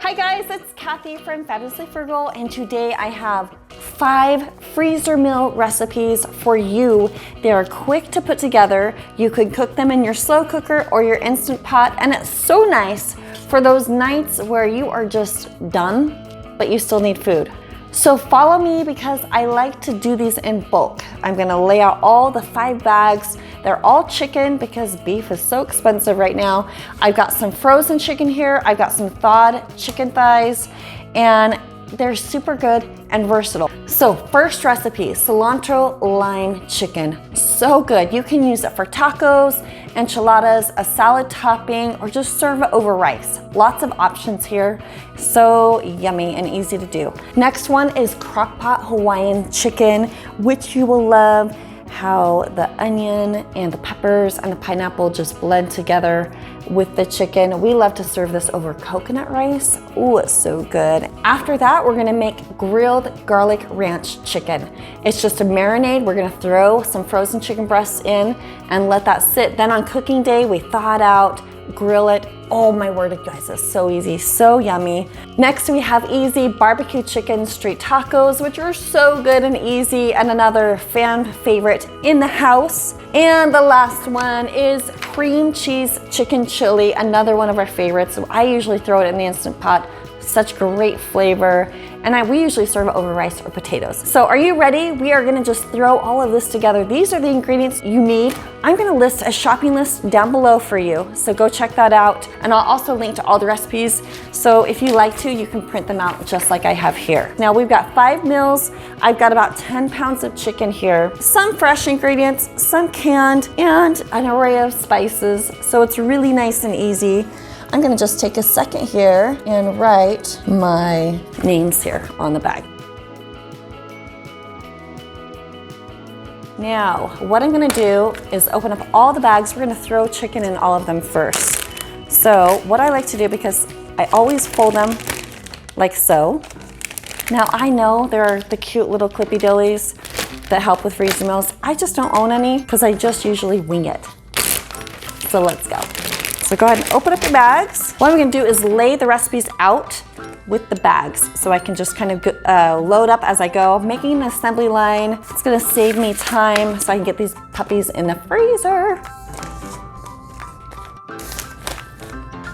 Hi guys, it's Kathy from Fabulously Frugal, and today I have 5 freezer meal recipes for you. They are quick to put together. You could cook them in your slow cooker or your Instant Pot, and it's so nice for those nights where you are just done, but you still need food. So follow me because I like to do these in bulk. I'm gonna lay out all the 5 bags. They're all chicken because beef is so expensive right now. I've got some frozen chicken here. I've got some thawed chicken thighs, and they're super good and versatile. So first recipe, cilantro lime chicken. So good. You can use it for tacos, enchiladas, a salad topping, or just serve it over rice. Lots of options here. So yummy and easy to do. Next one is Crockpot Hawaiian chicken, which you will love. How the onion and the peppers and the pineapple just blend together with the chicken. We love to serve this over coconut rice. Ooh, it's so good. After that, we're gonna make grilled garlic ranch chicken. It's just a marinade. We're gonna throw some frozen chicken breasts in and let that sit. Then on cooking day, we thaw it out, grill it. Oh my word, you guys, it's so easy, so yummy. Next, we have easy barbecue chicken street tacos, which are so good and easy, and another fan favorite in the house. And the last one is cream cheese chicken chili, another one of our favorites. I usually throw it in the Instant Pot. Such great flavor. And we usually serve it over rice or potatoes. So are you ready? We are gonna just throw all of this together. These are the ingredients you need. I'm gonna list a shopping list down below for you. So go check that out. And I'll also link to all the recipes. So if you like to, you can print them out just like I have here. Now we've got 5 meals. I've got about 10 pounds of chicken here. Some fresh ingredients, some canned, and an array of spices. So it's really nice and easy. I'm gonna just take a second here and write my names here on the bag. Now, what I'm gonna do is open up all the bags. We're gonna throw chicken in all of them first. So what I like to do, because I always fold them like so. Now I know there are the cute little clippy dillies that help with freezer meals. I just don't own any because I just usually wing it. So let's go. So go ahead and open up your bags. What I'm gonna do is lay the recipes out with the bags so I can just kind of load up as I go, making an assembly line. It's gonna save me time so I can get these puppies in the freezer.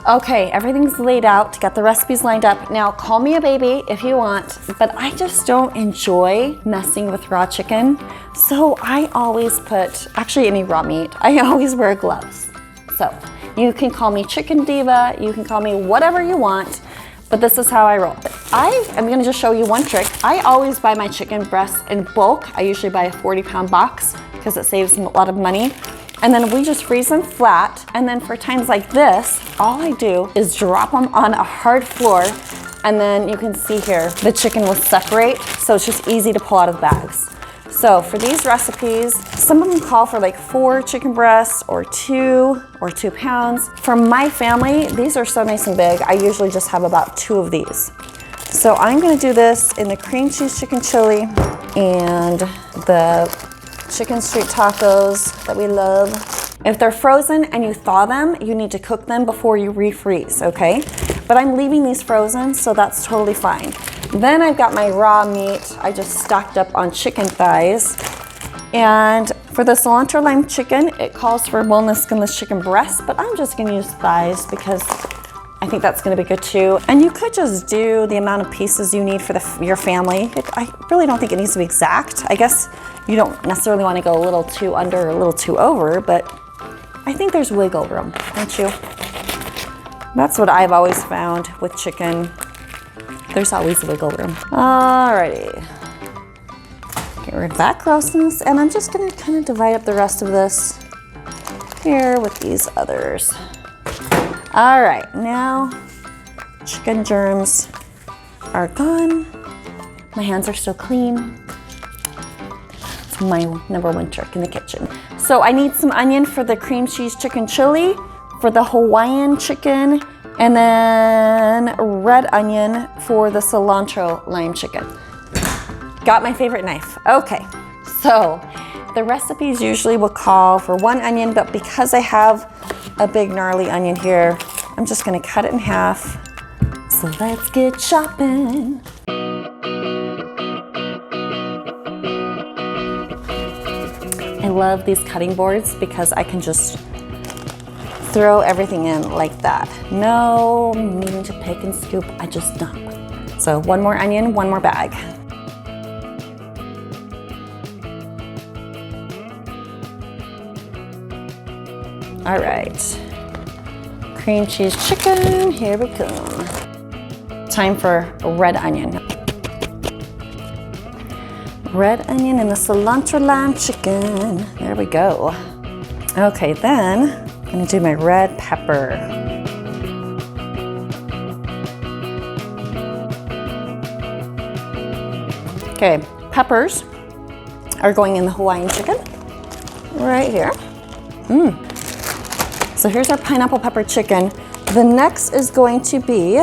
Okay, everything's laid out, got the recipes lined up. Now call me a baby if you want, but I just don't enjoy messing with raw chicken. So I always put, actually any raw meat, I always wear gloves. So you can call me Chicken Diva, you can call me whatever you want, but this is how I roll. I am gonna just show you one trick. I always buy my chicken breasts in bulk. I usually buy a 40-pound box because it saves a lot of money. And then we just freeze them flat. And then for times like this, all I do is drop them on a hard floor. And then you can see here, the chicken will separate. So it's just easy to pull out of the bags. So for these recipes, some of them call for like 4 chicken breasts or 2 pounds. For my family, these are so nice and big. I usually just have about 2 of these. So I'm gonna do this in the cream cheese chicken chili and the chicken street tacos that we love. If they're frozen and you thaw them, you need to cook them before you refreeze, okay? But I'm leaving these frozen, so that's totally fine. Then I've got my raw meat. I just stocked up on chicken thighs. And for the cilantro lime chicken, it calls for boneless, skinless chicken breasts, but I'm just gonna use thighs because I think that's gonna be good too. And you could just do the amount of pieces you need for your family. I really don't think it needs to be exact. I guess you don't necessarily wanna go a little too under or a little too over, but I think there's wiggle room, don't you? That's what I've always found with chicken. There's always wiggle room. Alrighty. Get rid of that grossness, and I'm just gonna kind of divide up the rest of this here with these others. All right, now chicken germs are gone. My hands are still clean. It's my #1 trick in the kitchen. So I need some onion for the cream cheese chicken chili, for the Hawaiian chicken, and then red onion for the cilantro lime chicken. Got my favorite knife. Okay, so the recipes usually will call for 1 onion, but because I have a big gnarly onion here, I'm just gonna cut it in half, So let's get chopping. I love these cutting boards because I can just throw everything in like that. No needing to pick and scoop, I just dump. So one more onion, one more bag. All right, cream cheese chicken, here we go. Time for red onion. Red onion and the cilantro lime chicken. There we go. Okay, then I'm gonna do my red pepper. Okay, peppers are going in the Hawaiian chicken right here. So here's our pineapple pepper chicken. The next is going to be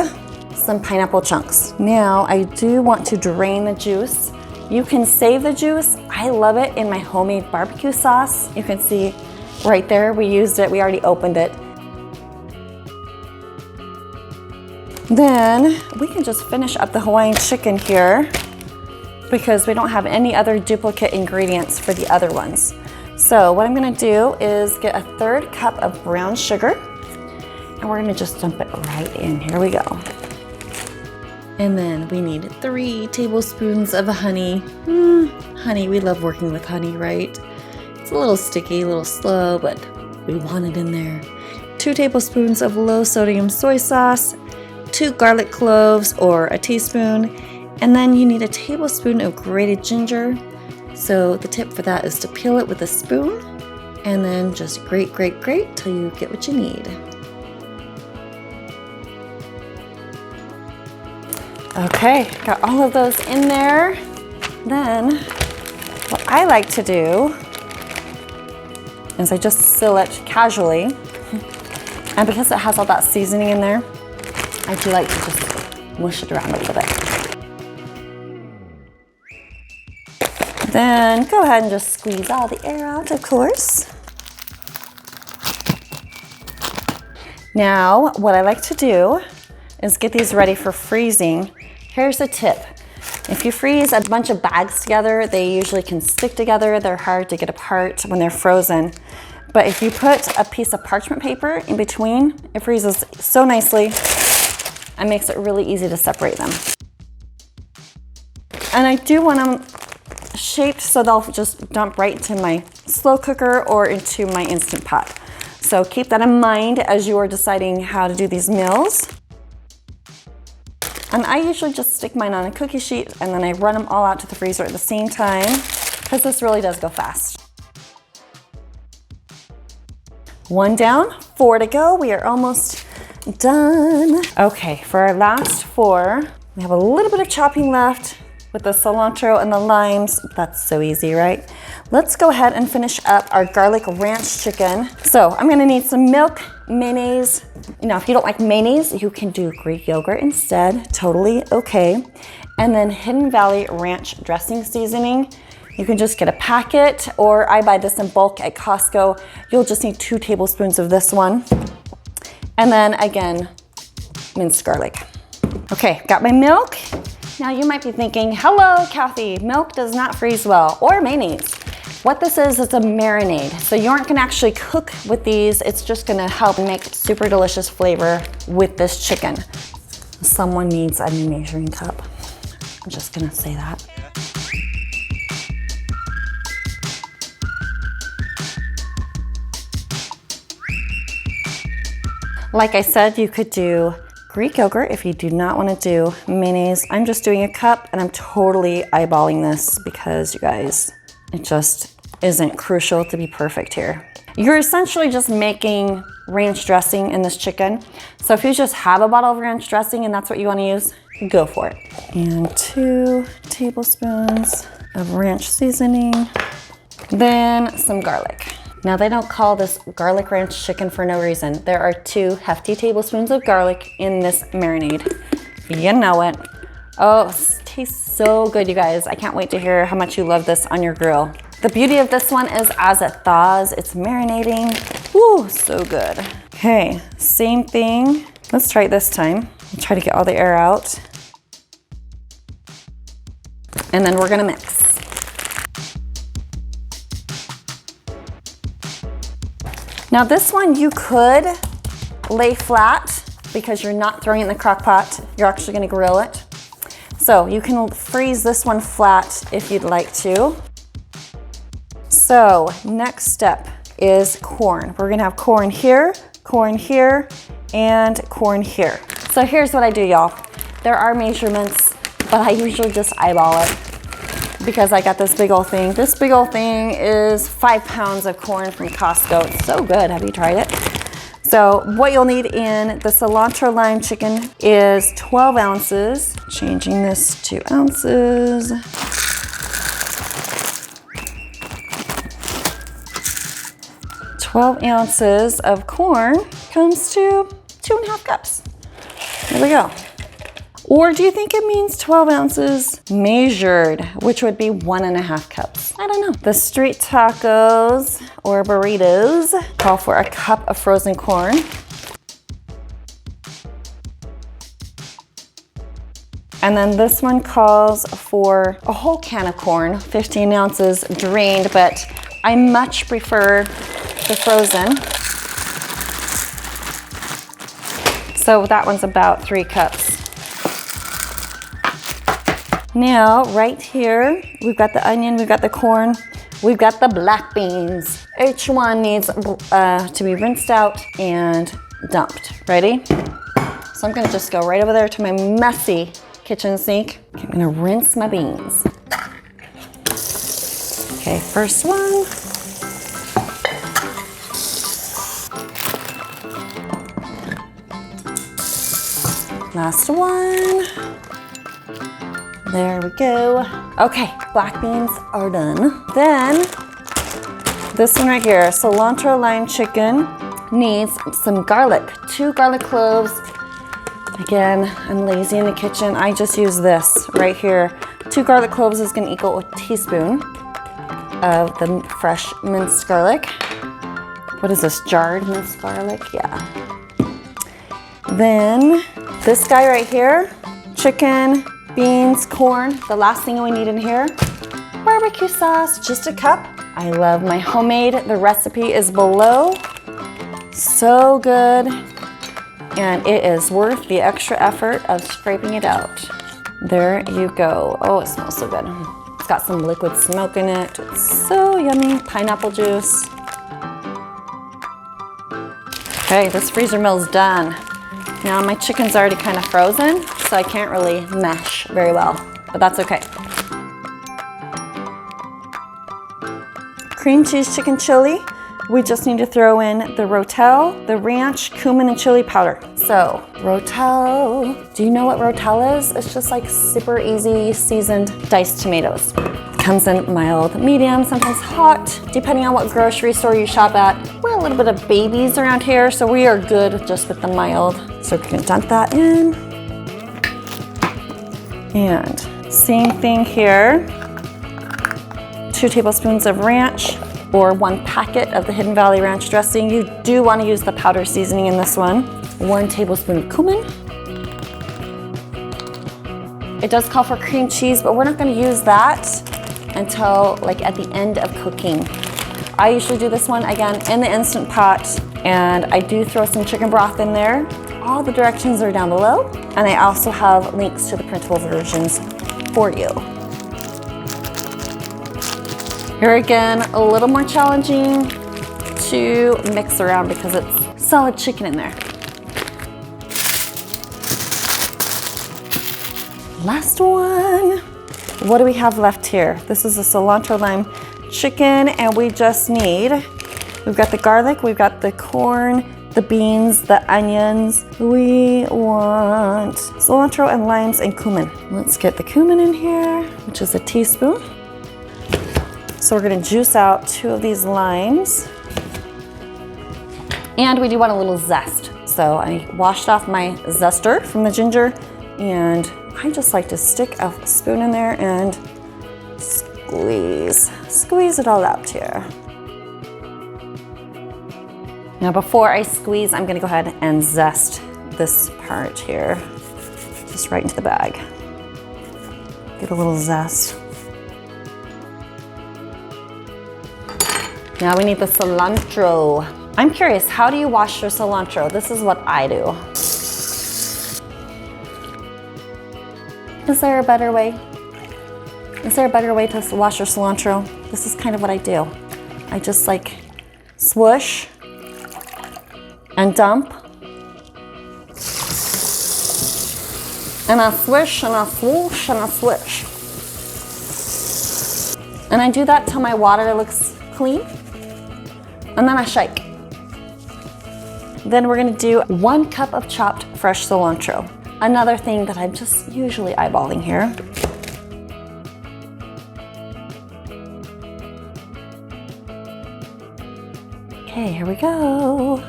some pineapple chunks. Now I do want to drain the juice. You can save the juice. I love it in my homemade barbecue sauce. You can see right there, we used it, we already opened it. Then we can just finish up the Hawaiian chicken here because we don't have any other duplicate ingredients for the other ones. So what I'm gonna do is get a 1/3 cup of brown sugar and we're gonna just dump it right in. Here we go. And then we need 3 tablespoons of honey. Honey, we love working with honey, right? It's a little sticky, a little slow, but we want it in there. 2 tablespoons of low sodium soy sauce, 2 garlic cloves or a teaspoon, and then you need a tablespoon of grated ginger. So the tip for that is to peel it with a spoon and then just grate till you get what you need. Okay, got all of those in there. Then what I like to do is I just seal it casually. And because it has all that seasoning in there, I do like to just mush it around a little bit. Then go ahead and just squeeze all the air out, of course. Now, what I like to do is get these ready for freezing. Here's a tip. If you freeze a bunch of bags together, they usually can stick together. They're hard to get apart when they're frozen. But if you put a piece of parchment paper in between, it freezes so nicely and makes it really easy to separate them. And I do want them shaped so they'll just dump right into my slow cooker or into my Instant Pot. So keep that in mind as you are deciding how to do these meals. And I usually just stick mine on a cookie sheet and then I run them all out to the freezer at the same time because this really does go fast. 1 down, 4 to go. We are almost done. Okay, for our last 4, we have a little bit of chopping left with the cilantro and the limes. That's so easy, right? Let's go ahead and finish up our garlic ranch chicken. So I'm gonna need some milk, mayonnaise. You know, if you don't like mayonnaise, you can do Greek yogurt instead, totally okay. And then Hidden Valley Ranch dressing seasoning. You can just get a packet, or I buy this in bulk at Costco. You'll just need 2 tablespoons of this one. And then again, minced garlic. Okay, got my milk. Now you might be thinking, hello, Kathy, milk does not freeze well, or mayonnaise. What this is a marinade. So you aren't gonna actually cook with these. It's just gonna help make super delicious flavor with this chicken. Someone needs a measuring cup. I'm just gonna say that. Like I said, you could do Greek yogurt if you do not want to do mayonnaise. I'm just doing a cup and I'm totally eyeballing this because you guys, it just isn't crucial to be perfect here. You're essentially just making ranch dressing in this chicken. So if you just have a bottle of ranch dressing and that's what you want to use, go for it. And 2 tablespoons of ranch seasoning, then some garlic. Now they don't call this garlic ranch chicken for no reason. There are 2 hefty tablespoons of garlic in this marinade. You know it. Oh, it tastes so good, you guys. I can't wait to hear how much you love this on your grill. The beauty of this one is as it thaws, it's marinating. Woo, so good. Okay, same thing. Let's try it this time. Try to get all the air out. And then we're gonna mix. Now this one you could lay flat because you're not throwing it in the crock pot. You're actually gonna grill it. So you can freeze this one flat if you'd like to. So next step is corn. We're gonna have corn here, and corn here. So here's what I do, y'all. There are measurements, but I usually just eyeball it because I got this big old thing. This big old thing is 5 pounds of corn from Costco. It's so good. Have you tried it? So what you'll need in the cilantro lime chicken is 12 ounces. Changing this to ounces. "12 ounces of corn comes to 2.5 cups. There we go. Or do you think it means 12 ounces measured, which would be 1.5 cups? I don't know. The street tacos or burritos call for a cup of frozen corn. And then this one calls for a whole can of corn, 15 ounces drained, but I much prefer the frozen. So that one's about 3 cups. Now, right here, we've got the onion, we've got the corn, we've got the black beans. Each one needs to be rinsed out and dumped. Ready? So I'm gonna just go right over there to my messy kitchen sink. Okay, I'm gonna rinse my beans. Okay, first one. Last one. There we go. Okay, black beans are done. Then, this one right here, cilantro lime chicken, needs some garlic. 2 garlic cloves. Again, I'm lazy in the kitchen. I just use this right here. 2 garlic cloves is gonna equal a teaspoon of the fresh minced garlic. What is this, jarred minced garlic? Yeah. Then, this guy right here, chicken, beans, corn. The last thing we need in here, barbecue sauce, just a cup. I love my homemade. The recipe is below. So good. And it is worth the extra effort of scraping it out. There you go. Oh, it smells so good. It's got some liquid smoke in it. It's so yummy. Pineapple juice. Okay, this freezer meal is done. Now my chicken's already kind of frozen, so I can't really mash very well, but that's okay. Cream cheese chicken chili. We just need to throw in the Ro Tel, the ranch, cumin, and chili powder. So, Ro Tel. Do you know what Ro Tel is? It's just like super easy seasoned diced tomatoes. Comes in mild, medium, sometimes hot, depending on what grocery store you shop at. We're a little bit of babies around here, so we are good just with the mild. So we can dump that in. And same thing here. 2 tablespoons of ranch or 1 packet of the Hidden Valley Ranch dressing. You do want to use the powder seasoning in this one. 1 tablespoon of cumin. It does call for cream cheese, but we're not going to use that until like at the end of cooking. I usually do this one again in the Instant Pot, and I do throw some chicken broth in there. All the directions are down below, and I also have links to the printable versions for you. Here again, a little more challenging to mix around because it's solid chicken in there. Last one. What do we have left here? This is a cilantro lime chicken, and we just need, we've got the garlic, we've got the corn, the beans, the onions. We want cilantro and limes and cumin. Let's get the cumin in here, which is a teaspoon. So we're gonna juice out 2 of these limes. And we do want a little zest. So I washed off my zester from the ginger, and I just like to stick a spoon in there and squeeze it all out here. Now before I squeeze, I'm gonna go ahead and zest this part here. just right into the bag. Get a little zest. Now we need the cilantro. I'm curious, how do you wash your cilantro? This is what I do. Is there a better way? Is there a better way to wash your cilantro? This is kind of what I do. I just like swoosh and dump. And I swish and I swoosh and I swish. And I do that till my water looks clean. And then I shake. Then we're gonna do 1 cup of chopped fresh cilantro. Another thing that I'm just usually eyeballing here. Okay, here we go.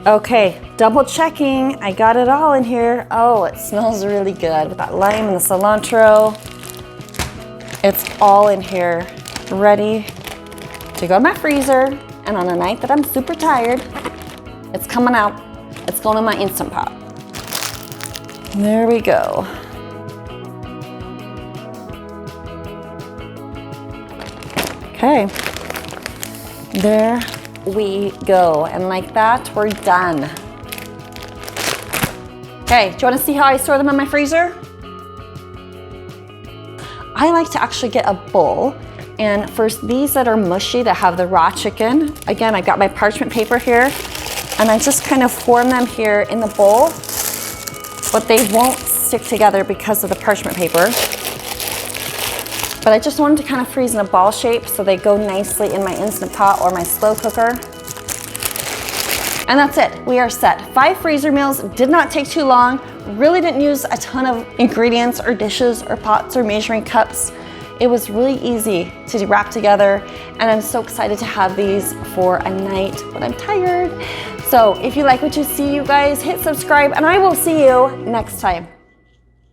Okay, double checking. I got it all in here. Oh, it smells really good with that lime and the cilantro. It's all in here, ready to go in my freezer. And on a night that I'm super tired, it's coming out. It's going in my Instant Pot. There we go. Okay, there we go. And like that, we're done. Okay, do you want to see how I store them in my freezer? I like to actually get a bowl, and first these that are mushy that have the raw chicken, again, I've got my parchment paper here, and I just kind of form them here in the bowl, but they won't stick together because of the parchment paper. But I just wanted to kind of freeze in a ball shape so they go nicely in my Instant Pot or my slow cooker. And that's it, we are set. 5 freezer meals, did not take too long, really didn't use a ton of ingredients or dishes or pots or measuring cups. It was really easy to wrap together, and I'm so excited to have these for a night when I'm tired. So if you like what you see, you guys, hit subscribe, and I will see you next time.